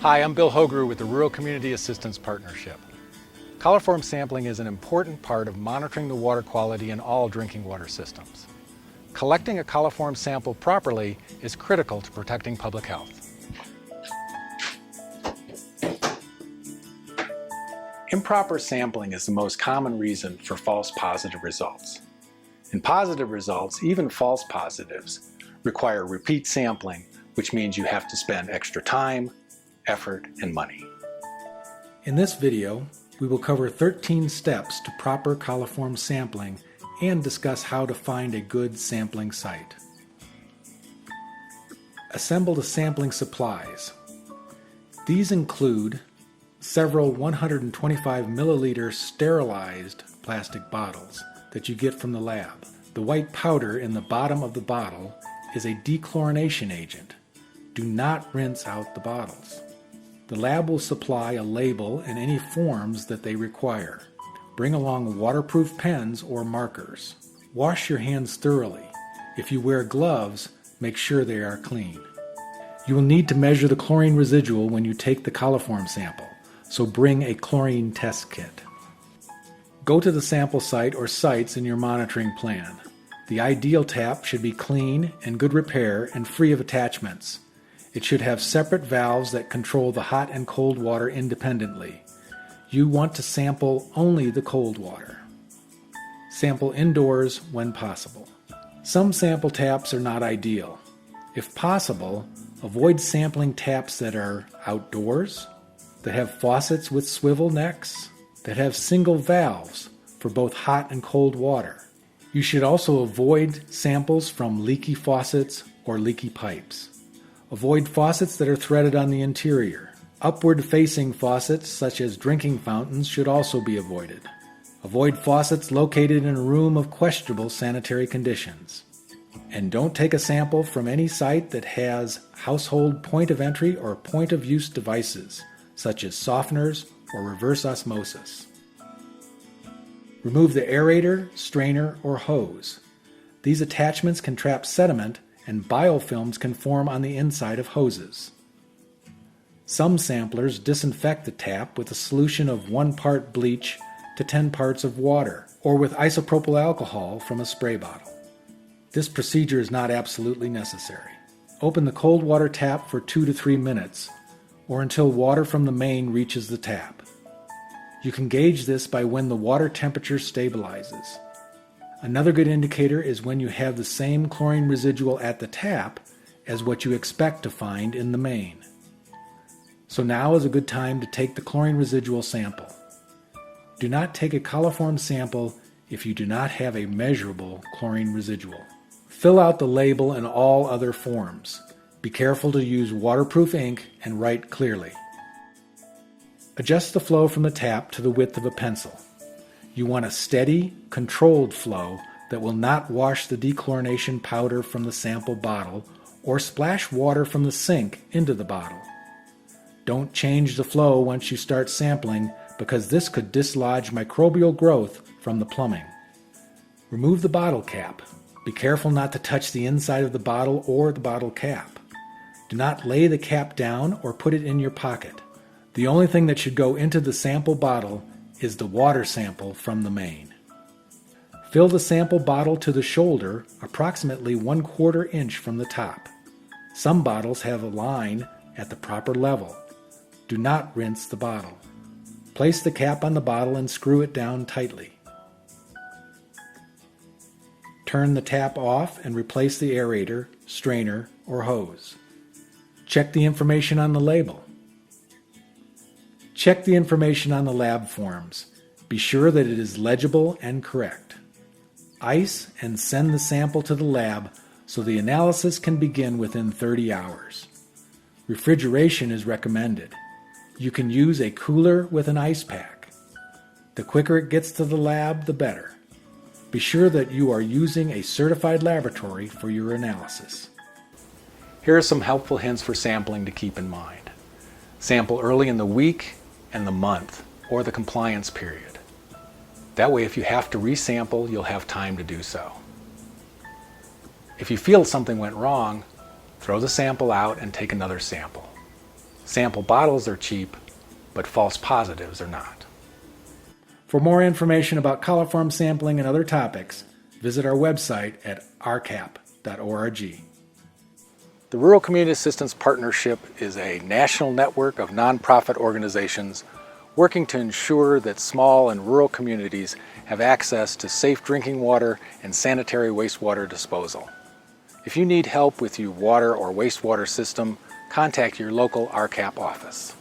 Hi, I'm Bill Hogrew with the Rural Community Assistance Partnership. Coliform sampling is an important part of monitoring the water quality in all drinking water systems. Collecting a coliform sample properly is critical to protecting public health. Improper sampling is the most common reason for false positive results. In positive results, even false positives require repeat sampling, which means you have to spend extra time, effort, and money. In this video, we will cover 13 steps to proper coliform sampling and discuss how to find a good sampling site. Assemble the sampling supplies. These include several 125 milliliter sterilized plastic bottles that you get from the lab. The white powder in the bottom of the bottle is a dechlorination agent. Do not rinse out the bottles. The lab will supply a label and any forms that they require. Bring along waterproof pens or markers. Wash your hands thoroughly. If you wear gloves, make sure they are clean. You will need to measure the chlorine residual when you take the coliform sample, so bring a chlorine test kit. Go to the sample site or sites in your monitoring plan. The ideal tap should be clean, in good repair, and free of attachments. It should have separate valves that control the hot and cold water independently. You want to sample only the cold water. Sample indoors when possible. Some sample taps are not ideal. If possible, avoid sampling taps that are outdoors, that have faucets with swivel necks, that have single valves for both hot and cold water. You should also avoid samples from leaky faucets or leaky pipes. Avoid faucets that are threaded on the interior. Upward-facing faucets, such as drinking fountains, should also be avoided. Avoid faucets located in a room of questionable sanitary conditions. And don't take a sample from any site that has household point of entry or point of use devices, such as softeners or reverse osmosis. Remove the aerator, strainer, or hose. These attachments can trap sediment and biofilms can form on the inside of hoses. Some samplers disinfect the tap with a solution of 1 part bleach to 10 parts of water, or with isopropyl alcohol from a spray bottle. This procedure is not absolutely necessary. Open the cold water tap for 2 to 3 minutes, or until water from the main reaches the tap. You can gauge this by when the water temperature stabilizes. Another good indicator is when you have the same chlorine residual at the tap as what you expect to find in the main. So now is a good time to take the chlorine residual sample. Do not take a coliform sample if you do not have a measurable chlorine residual. Fill out the label in all other forms. Be careful to use waterproof ink and write clearly. Adjust the flow from the tap to the width of a pencil. You want a steady, controlled flow that will not wash the dechlorination powder from the sample bottle or splash water from the sink into the bottle. Don't change the flow once you start sampling because this could dislodge microbial growth from the plumbing. Remove the bottle cap. Be careful not to touch the inside of the bottle or the bottle cap. Do not lay the cap down or put it in your pocket. The only thing that should go into the sample bottle is the water sample from the main. Fill the sample bottle to the shoulder approximately 1/4 inch from the top. Some bottles have a line at the proper level. Do not rinse the bottle. Place the cap on the bottle and screw it down tightly. Turn the tap off and replace the aerator, strainer, or hose. Check the information on the label. Check the information on the lab forms. Be sure that it is legible and correct. Ice and send the sample to the lab so the analysis can begin within 30 hours. Refrigeration is recommended. You can use a cooler with an ice pack. The quicker it gets to the lab, the better. Be sure that you are using a certified laboratory for your analysis. Here are some helpful hints for sampling to keep in mind. Sample early in the week and the month, or the compliance period. That way, if you have to resample, you'll have time to do so. If you feel something went wrong, throw the sample out and take another sample. Sample bottles are cheap, but false positives are not. For more information about coliform sampling and other topics, visit our website at rcap.org. The Rural Community Assistance Partnership is a national network of nonprofit organizations working to ensure that small and rural communities have access to safe drinking water and sanitary wastewater disposal. If you need help with your water or wastewater system, contact your local RCAP office.